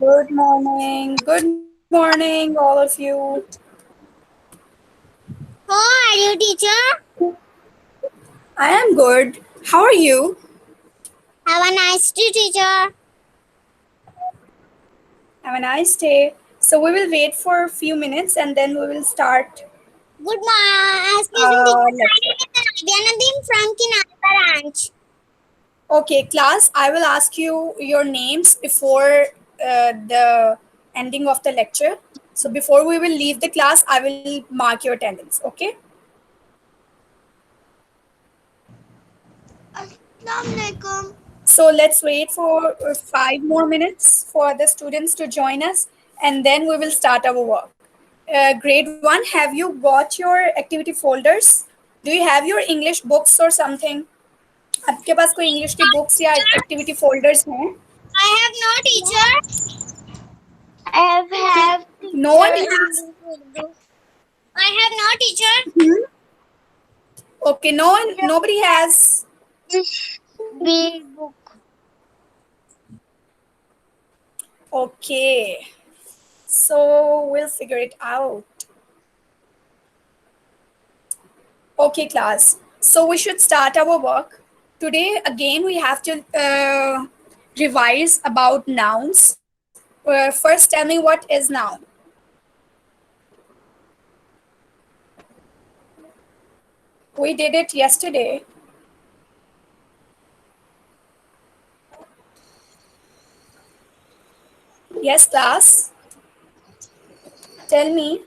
Good morning. Good morning, all of you. How are you, teacher? I am good. How are you? Have a nice day, teacher. Have a nice day. So we will wait for a few minutes and then we will start Good morning. Excuse me, teacher. My lecture. name is Navyanadin from Kinara Ranch. Okay, class. I will ask you your names before the ending of the lecture. So before we will leave the class, I will mark your attendance. Okay. Assalamualaikum. So let's wait for 5 more minutes for the students to join us and then we will start our work. Grade 1, have you got your activity folders? Do you have your English books or something? आपके पास कोई English की books या activity folders हैं? I have no teacher. I have No one teacher has. English Urdu. I have no teacher. Hmm? Okay, no one, nobody has. This big book. Okay, so we'll figure it out. Okay, class. So we should start our work. Today, again, we have to revise about nouns. First, tell me what is noun. We did it yesterday. Yes, class. Tell me.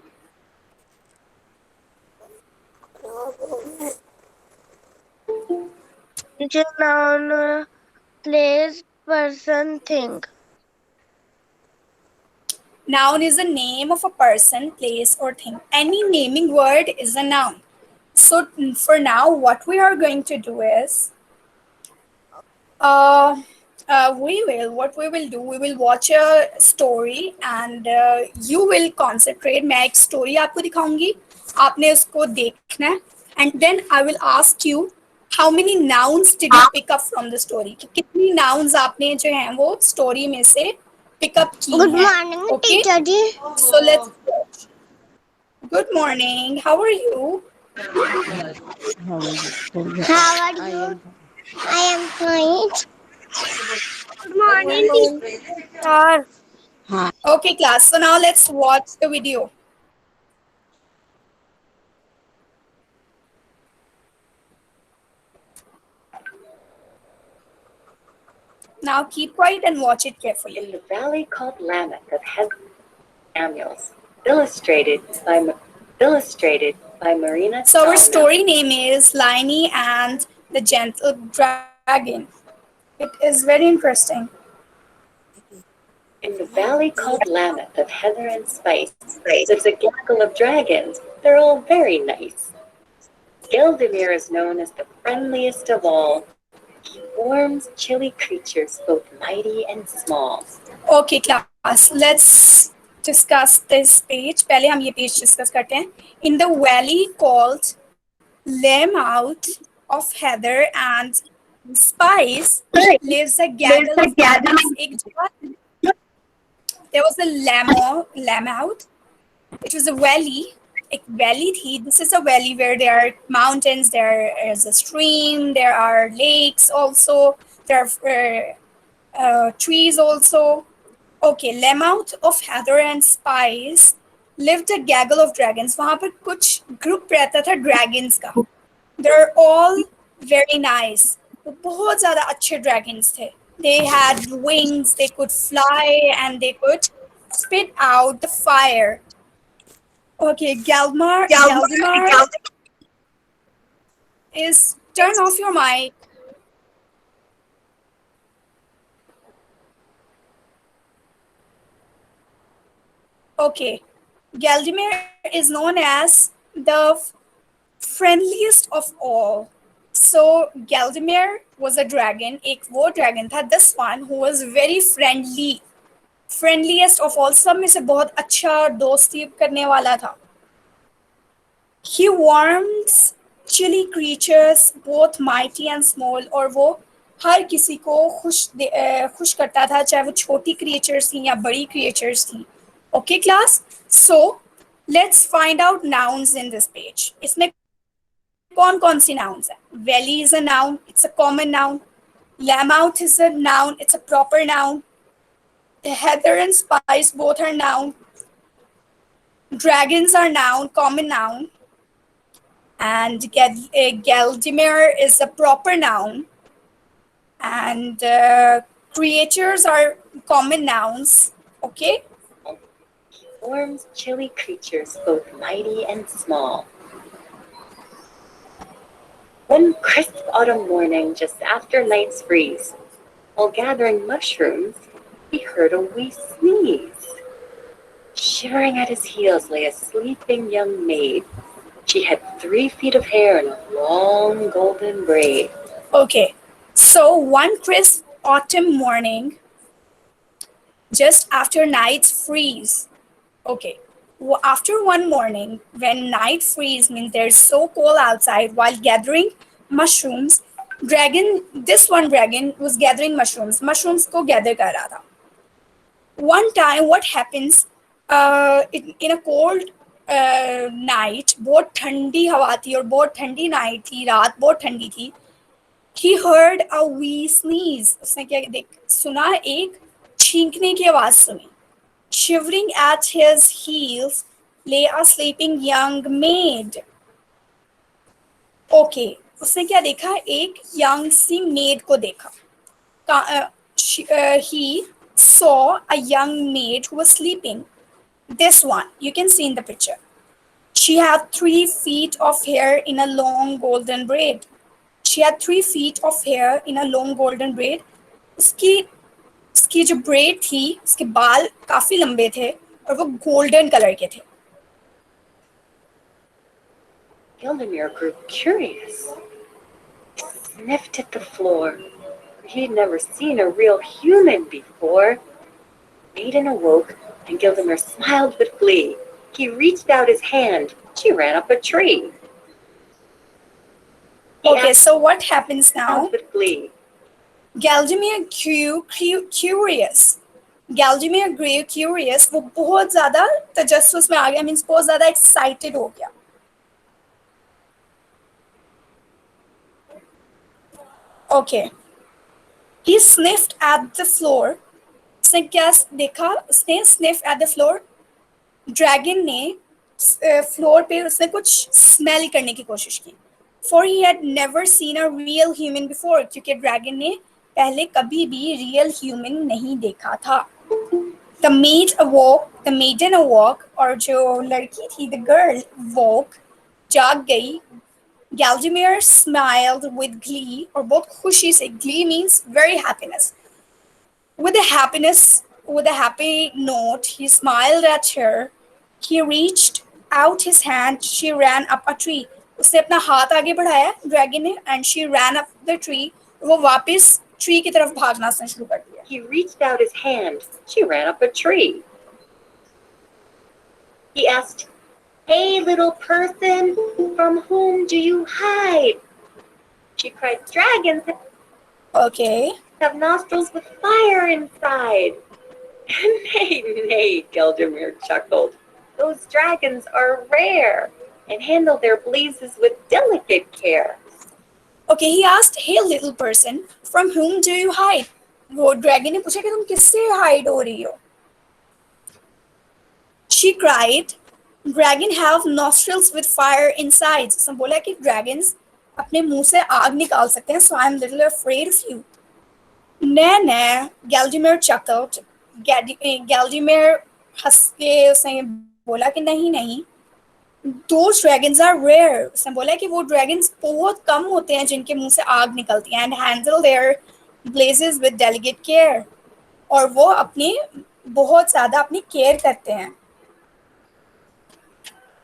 Teacher, noun, place, person, thing. Noun is the name of a person, place, or thing. Any naming word is a noun. So, for now, what we are going to do is uh, what we will do, we will watch a story and you will concentrate. मैं एक story आपको दिखाऊंगी, आपने उसको देखना है, and then I will ask you how many nouns did you pick up from the story, कि कितनी nouns आपने जो हैं वो story में से pick up की Good हैं. morning, Okay, teacher ji. so let's watch. Good morning, how are you? How are you? I am fine. Good morning, teacher. Okay, class, so now let's watch the video. Now keep quiet and watch it carefully. In the valley called Lamech of Samuels, illustrated by Marina. So our story name is Lynnie and the Gentle Dragon. It is very interesting. In the valley called Lamech of heather and spice lives a gaggle of dragons. They're all very nice. Geldemir is known as the friendliest of all. He warms chilly creatures, both mighty and small. Okay, class, let's discuss this page. पहले हम ये page discuss करते हैं. In the valley called Lamouth of Heather and Spice lives a gaggle of dragons. एक जगह there was a lamouth. It was a valley. एक valley थी. This is a valley where there are mountains, there is a stream, there are lakes also, there are trees also. Okay, Lamouth of Heather and Spice lived a gaggle of dragons. वहाँ पर कुछ group रहता था dragons का. They're all very nice. वो बहुत ज़्यादा अच्छे dragons थे. They had wings, they could fly, and they could spit out the fire. Okay, Galdemar is turn off your mic. Okay, Galdemar is known as the friendliest of all. So Galdemar was a dragon. एक वो dragon था. This one who was very friendly, friendliest of all. सब में से बहुत अच्छा दोस्ती करने वाला था. He warms chilly creatures, both mighty and small. और वो हर किसी को खुश करता था, चाहे वो छोटी क्रिएचर्स थी या बड़ी क्रिएचर्स थी. Okay class, so let's find out nouns in this page. इसमें कौन कौन सी नाउन्स है? Valley is a noun, it's a common noun. Lamouth is a noun, it's a proper noun. Heather and Spice both are noun. Dragons are noun, common noun. And Galdemir is a proper noun. And creatures are common nouns. Okay? Forms chilly creatures, both mighty and small. One crisp autumn morning, just after night's freeze, while gathering mushrooms, he heard a wee sneeze. Shivering at his heels lay a sleeping young maid. She had 3 feet of hair in a long golden braid. Okay. So one crisp autumn morning, just after night's freeze. Okay. After one morning, when night freeze means there's so cold outside, while gathering mushrooms, this one dragon was gathering mushrooms. Mushrooms को gather कर रहा था. One time, what happens? In a cold night, बहुत ठंडी हवा थी और बहुत ठंडी night थी, रात बहुत ठंडी थी. He heard a wee sneeze. उसने क्या सुना? एक छींकने की आवाज सुनी. Shivering at his heels lay a sleeping young maid. Okay, उसने क्या देखा? एक young सी maid को देखा. He saw a young maid who was sleeping. This one, you can see in the picture. She had 3 feet of hair in a long golden braid. She had 3 feet of hair in a long golden braid. उसकी जो bread थी, उसके बाल काफी लंबे थे और वो गोल्डन कलर के थे. Gildemir grew curious. He sniffed at the floor. He'd never seen a real human before. Maiden awoke, and Gildemir smiled with glee. He reached out his hand. She ran up a tree. Okay, so what happens now? With glee. Galdemir grew curious. Galdemir grew curious. वो बहुत ज़्यादा तजस्सुस में आ गया, means बहुत ज़्यादा excited हो गया. Okay. He sniffed at the floor. उसने क्या देखा? उसने sniff at the floor. Dragon ने फ्लोर पे उसने कुछ स्मेल करने की कोशिश की. For he had never seen a real human before. क्योंकि ड्रैगन ने पहले कभी भी रियल ह्यूमन नहीं देखा था. The maiden awoke, और जो लड़की थी, the girl woke, जाग गई. Galdemir smiled with glee, और बहुत खुशी से. Glee means very happiness. With a happy note, he smiled at her. He reached out his hand. She ran up a tree. उसने अपना हाथ आगे बढ़ाया ड्रैगन ने, and she ran up the tree. वो वापस ट्री की तरफ भागना शुरू कर दिया. He reached out his hand. She ran up a tree. He asked, "Hey, little person, from whom do you hide?" She cried, "Dragons Okay. have nostrils with fire inside." Nay, Gildemir chuckled. "Those dragons are rare and handle their blazes with delicate care." Okay, he asked, "Hey, little person, from whom do you hide?" वो dragon ने पूछा कि तुम किससे hide हो रही हो? She cried, "Dragon have nostrils with fire inside." उसने बोला कि dragons अपने मुंह से आग निकाल सकते हैं. So I'm little afraid of you. Nah, Galdemir chuckled. Galdemir हंस के उसने बोला कि नहीं, those dragons are rare. उसने बोला कि वो dragons बहुत कम होते हैं जिनके मुंह से आग निकलती है, and handle their blazes with delicate care. और वो अपनी बहुत ज़्यादा अपनी केयर करते हैं.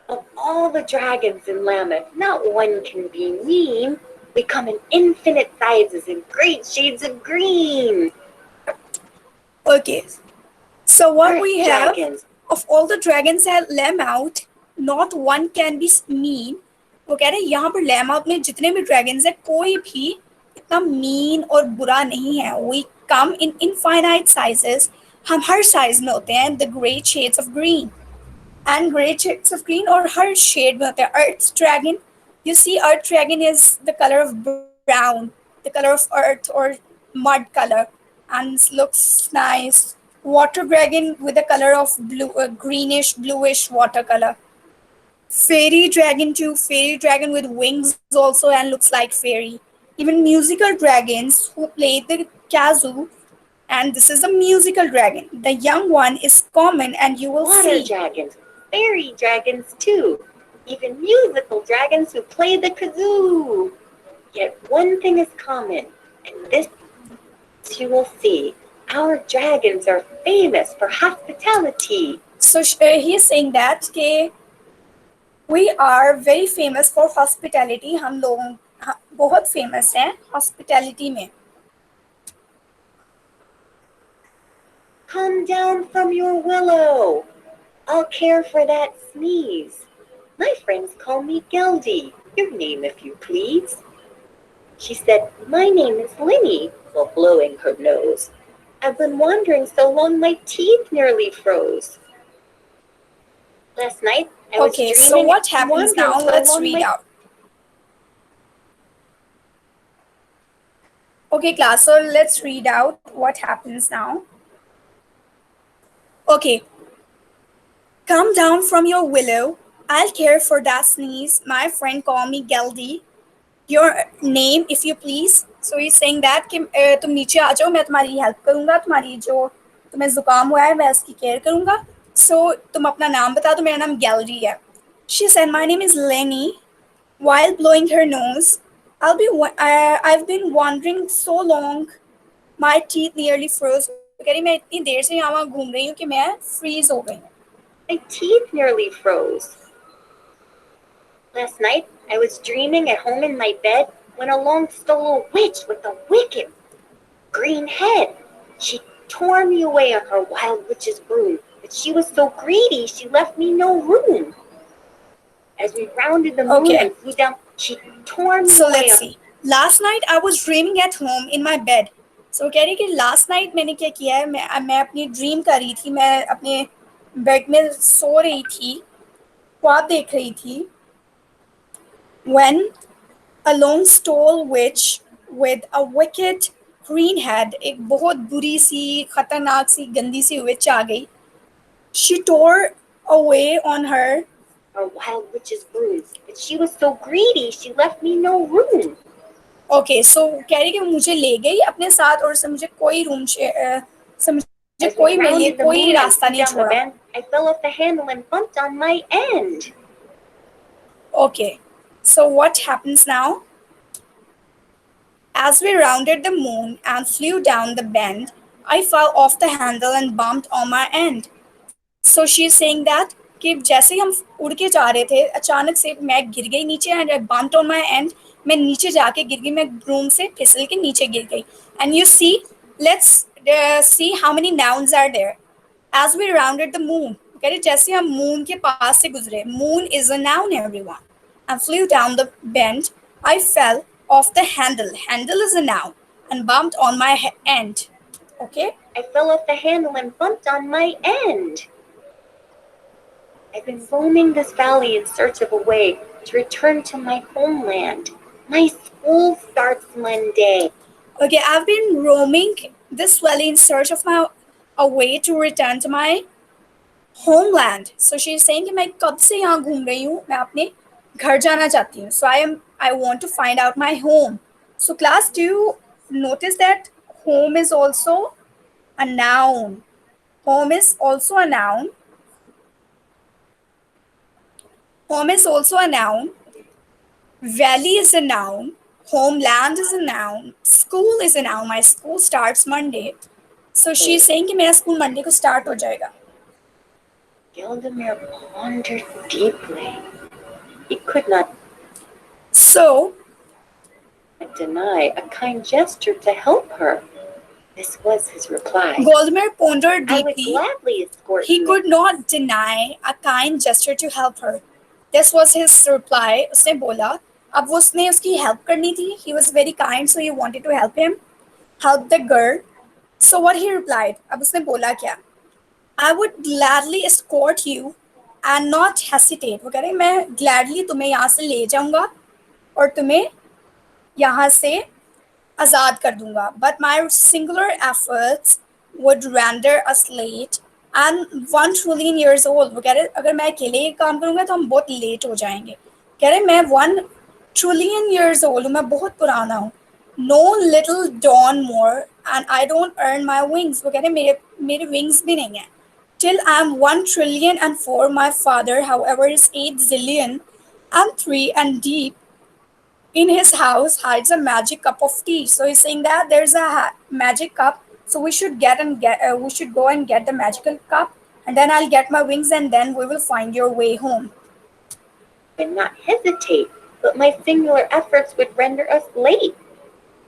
Of all the dragons in Lambeth, not one can be mean. We come in infinite sizes and great shades of green. Okay, so what we have, dragons. Of all the dragons at Lamouth, not one can be mean. वो कह रहे हैं यहाँ पर Lamouth में जितने भी dragons हैं, कोई भी इतना मीन और बुरा नहीं है. We come in infinite sizes. हम हर साइज में होते हैं. The great shades of green. And great shades of green और हर shade में होते हैं. Earth's dragon. You see, Earth dragon is the color of brown, the color of earth or mud color, and looks nice. Water dragon with the color of blue, greenish, bluish water color. Fairy dragon too, fairy dragon with wings also and looks like fairy. Even musical dragons who play the kazoo, and this is a musical dragon. The young one is common and you will Water see. dragons, fairy dragons too, even musical dragons who play the kazoo. Yet one thing is common, and this you will see. Our dragons are famous for hospitality. So he is saying that ke we are very famous for hospitality. हम लोग बहुत famous हैं hospitality में. Come down from your willow. I'll care for that sneeze. My friends call me Geldy, your name if you please. She said, my name is Lynnie, while blowing her nose. I've been wandering so long my teeth nearly froze. Last night I was Okay, dreaming. so what happens now? So Let's read out. Okay, class, so let's read out what happens now. Okay. Come down from your willow. I'll care for that sneeze. My friend call me Geldy. Your name, if you please. So he's saying that कि तुम नीचे आ जाओ, मैं तुम्हारी help करूँगा, तुम्हारी जो तुम्हें जुकाम हुआ है मैं उसकी केयर करूँगा. So तुम अपना नाम बता दो, मेरा नाम Geldy है. She said, my name is Lynnie. While blowing her nose, I've been wandering so long, my teeth nearly froze. वो कह रही मैं इतनी देर से यहाँ वहाँ घूम रही हूँ कि मैं freeze हो गई हूँ. My teeth nearly froze. Last night I was dreaming at home in my bed when along stole a witch with a wicked green head. She tore me away on her wild witch's broom, but she was so greedy she left me no room. As we rounded the moon and flew down, she tore me away. So let's see. Last night I was dreaming at home in my bed. So कह रही कि last night मैंने क्या किया है, मैं अपनी dream कर रही थी, मैं अपने बेड में सो रही थी, ख्वाब देख रही थी. When a long stole witch with a wicked green head, एक बहुत बुरी सी खतरनाक सी गंदी सी witch आ गई. She tore away on her a wild witch's broom, but she was so greedy she left me no room. Okay, so कह रही कि मुझे ले गई अपने साथ और से मुझे कोई रूम से मुझे कोई मेरे लिए कोई रास्ता नहीं छोड़ा. I fell off the handle and bumped on my end. Okay, so what happens now? As we rounded the moon and flew down the bend, I fell off the handle and bumped on my end. So she's saying that कि जैसे ही हम उड़ के जा रहे थे, अचानक से मैं गिर गई नीचे and I bumped on my end. मैं नीचे जाके गिर गई, मैं broom से फिसल के नीचे गिर गई. And you see, let's see how many nouns are there. As we rounded the moon, कह रहे जैसे हम moon के पास से गुजरे. Moon is a noun, everyone. And flew down the bend, I fell off the handle. Handle is a noun. And bumped on my end. Okay? I fell off the handle and bumped on my end. I've been roaming this valley in search of a way to return to my homeland. My school starts Monday. Okay, I've been roaming this valley in search of a way to return to my homeland. So she's saying कि मैं कब से यहाँ घूम रही हूँ, मैं अपने घर जाना चाहती हूँ. So I want to find out my home. So class, do you notice that home is also a noun? Home is also a noun. Home is also a noun. Valley is a noun. Homeland is a noun. School is a noun. My school starts Monday. So she's saying कि मेरा school Monday को start हो जाएगा. Gildemir pondered deeply. He could not deny a kind gesture to help her. This was his reply. Gildemir pondered I would deeply. gladly escort He you. could not deny a kind gesture to help her. This was his reply. उसने बोला अब वो उसने उसकी help करनी थी. He was very kind, so he wanted to help the girl. So what he replied? अब उसने बोला क्या? I would gladly escort you and not hesitate. वो कह रहे मैं gladly तुम्हें यहाँ से ले जाऊंगा और तुम्हें यहाँ से आज़ाद कर दूंगा. But my singular efforts would render us late and 1 trillion years old. वो कह रहे अगर मैं अकेले ये काम करूंगा तो हम बहुत लेट हो जाएंगे. कह रहे मैं 1 trillion years old हूँ, मैं बहुत पुराना हूँ. No little dawn more and I don't earn my wings. वो कह रहे मेरे मेरे wings भी नहीं है. Till I'm 1 trillion and 4, my father, however, is 8 zillion and 3 and deep in his house hides a magic cup of tea. So he's saying that there's a magic cup. So we should go and get the magical cup, and then I'll get my wings, and then we will find your way home. And not hesitate, but my singular efforts would render us late.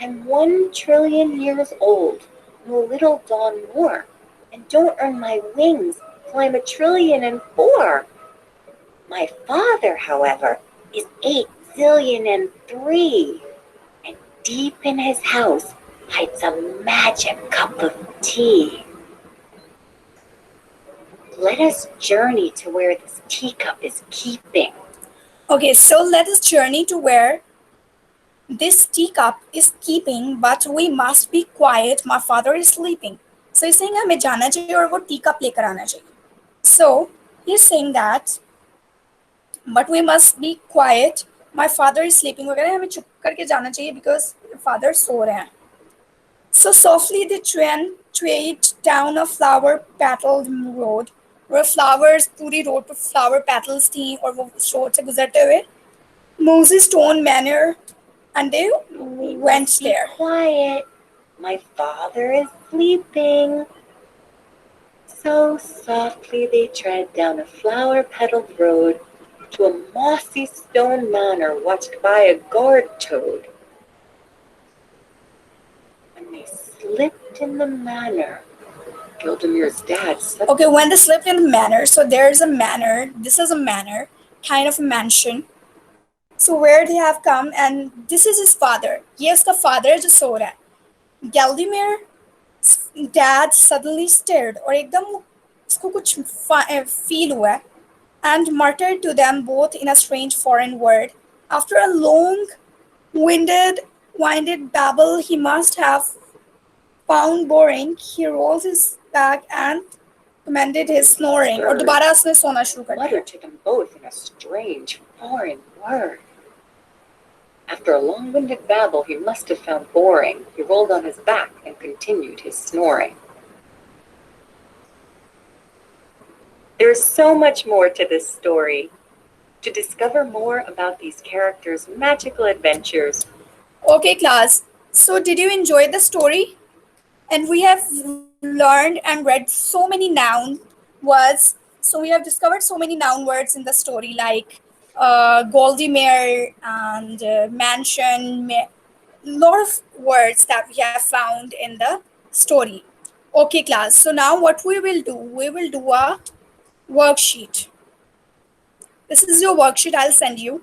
I'm 1 trillion years old, no little dawn more, and don't earn my wings till I'm 1 trillion and 4. My father, however, is 8 zillion and 3, and deep in his house hides a magic cup of tea. Let us journey to where this teacup is keeping. Okay, so let us journey to where this teacup is keeping, but we must be quiet. My father is sleeping. So he's saying हमें जाना चाहिए और वो teacup लेकर आना चाहिए. So he's saying that, but we must be quiet. My father is sleeping. वो कह रहे हैं हमें चुप करके जाना चाहिए because father सो रहे हैं. So softly they trade down a flower-petaled road, where flowers पूरी road पे flower petals थी और वो road से गुजरते हुए Moses Stone Manor, and they went Be there. quiet. My father is sleeping. So softly they tread down a flower-petaled road to a mossy stone manor watched by a guard toad. When they slipped in the manor, Gildemir's dad said, Okay, when they slipped in the manor, so there's a manor. This is a manor, kind of a mansion. So where they have come, and this is his father. ये उसका father है जो सो रहा है. Galdemir dad suddenly stared और एकदम उसको कुछ feel हुआ and muttered to them both in a strange foreign word. After a long winded babble he must have found boring, he rolled his back and commended his snoring. और दोबारा उसने सोना शुरू कर दिया. muttered to them both in a strange foreign word. After a long-winded babble he must have found boring. He rolled on his back and continued his snoring. There is so much more to this story. To discover more about these characters' magical adventures. Okay, class. So did you enjoy the story? And we have learned and read so many noun words. So we have discovered so many noun words in the story, like Goldie Mare and mansion, lot of words that we have found in the story. Okay, class. So now what we will do a worksheet. This is your worksheet I'll send you.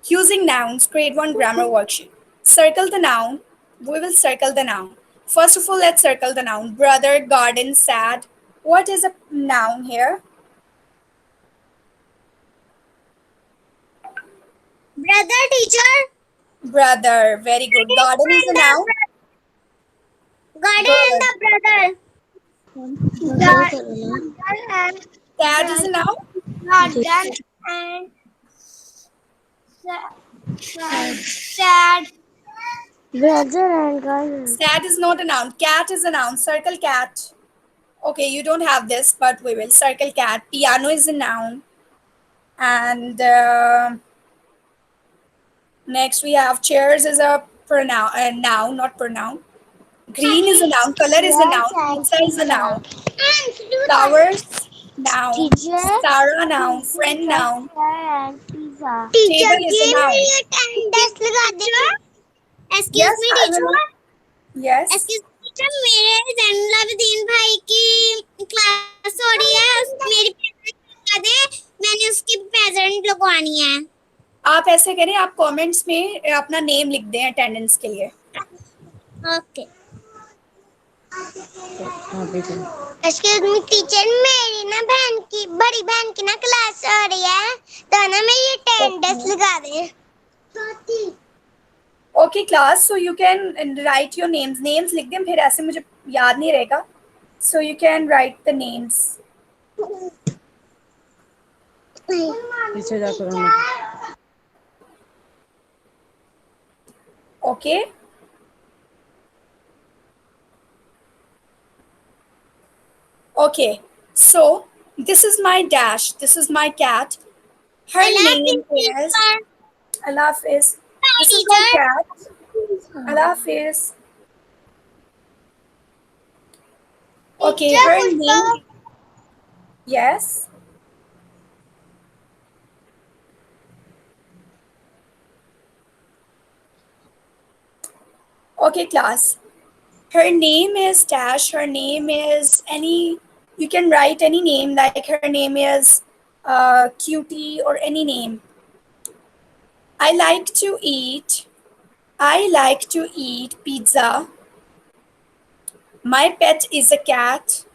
Using nouns, create one grammar worksheet. Circle the noun. We will circle the noun. First of all, let's circle the noun. Brother, garden, sad. What is a noun here? Brother, teacher. Brother. Very good. Garden is a noun. Garden and the brother. Sad is a noun. Garden and sad. Brother and garden. Sad is not a noun. Cat is a noun. Circle cat. Okay, you don't have this, but we will. Circle cat. Piano is a noun. And next we have chairs is a noun, not pronoun. Green is a noun. Color is a noun. Pizza is a noun. Flowers, noun. Sarah, noun. Friend, noun. Teacher, Table is a noun. Excuse me, teacher. Yes. Excuse me, teacher. मेरे जैनुलाब्दीन भाई की class हो रही है. मेरी parent लगा दे. मैंने उसकी पेरेंट लगवानी है. आप ऐसे करें, आप कमेंट्स में अपना नेम लिख दें अटेंडेंस के लिए. ओके. हाँ बेटा. एक्सक्यूज मी टीचर, मेरी ना बहन की बड़ी बहन की ना क्लास हो रही है, तो ना मेरी अटेंडेंस Okay. लगा दें. Okay class, so you can write your names. Names लिख दें, फिर ऐसे मुझे याद नहीं रहेगा. So you can write the names. पीछे जा करो. Okay. Okay. So this is my dash. This is my cat. Her Allah name is teacher. Allah Hafiz. Bye This is my teacher. cat. Allah Hafiz. Okay, Teacher her full name. stop. Yes. Okay, class. Her name is Dash. Her name is any. You can write any name, like her name is Cutie or any name. I like to eat. I like to eat pizza. My pet is a cat.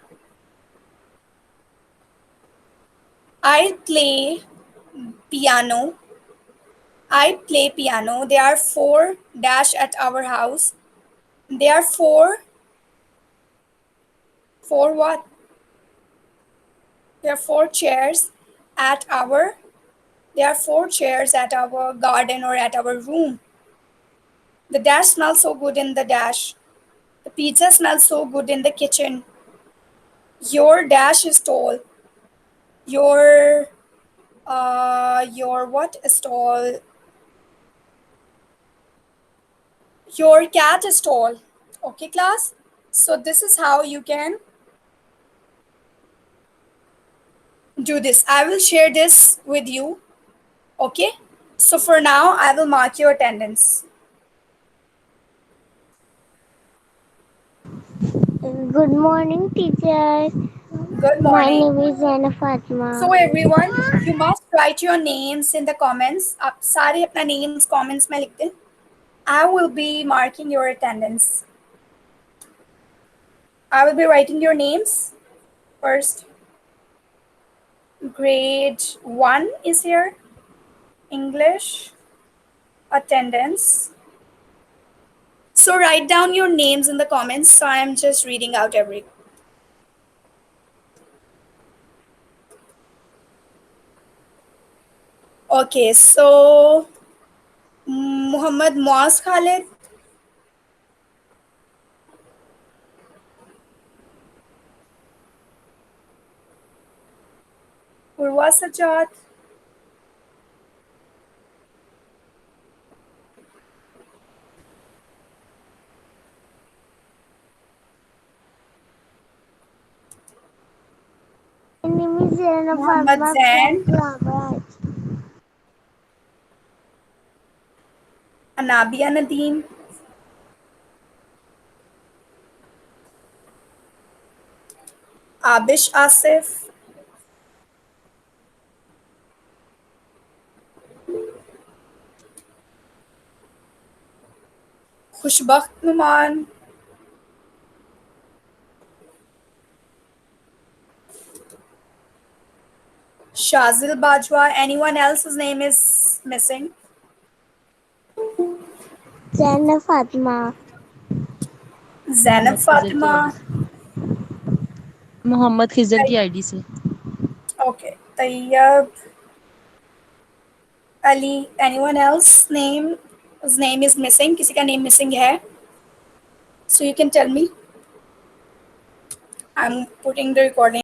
I play piano. I play piano. There are four dash at our house. There are four what? There are four chairs at our there are four chairs at our garden or at our room. The dash smells so good in the dash. The pizza smells so good in the kitchen. Your dash is tall. Your what is tall? Your cat is tall. Okay, class? So this is how you can do this. I will share this with you. Okay? So for now, I will mark your attendance. Good morning, teacher. Good My morning. name is Anna Fatma. So everyone, you must write your names in the comments. आप सारे अपना names comments में लिख दें. I will be marking your attendance. I will be writing your names first. Grade 1 is here. English attendance. So write down your names in the comments. So I am just reading out every. Okay, so Muhammad Muaz Khalid, Urwa Sajjad, My name is Anna Muhammad Fatma Zain, from Islamabad. Anabia Nadeem, Abish Asif, Khushbakht Numan, Shazil Bajwa. Anyone else's name is missing? Anna Fatma. Zainab Mohammad Khizr की Fatima. ID से. मोहम्मद खिजर की ID से. Okay. Tayyab Ali. Anyone else name? His name is missing. किसी का name missing है? So you can tell me. I'm putting the recording.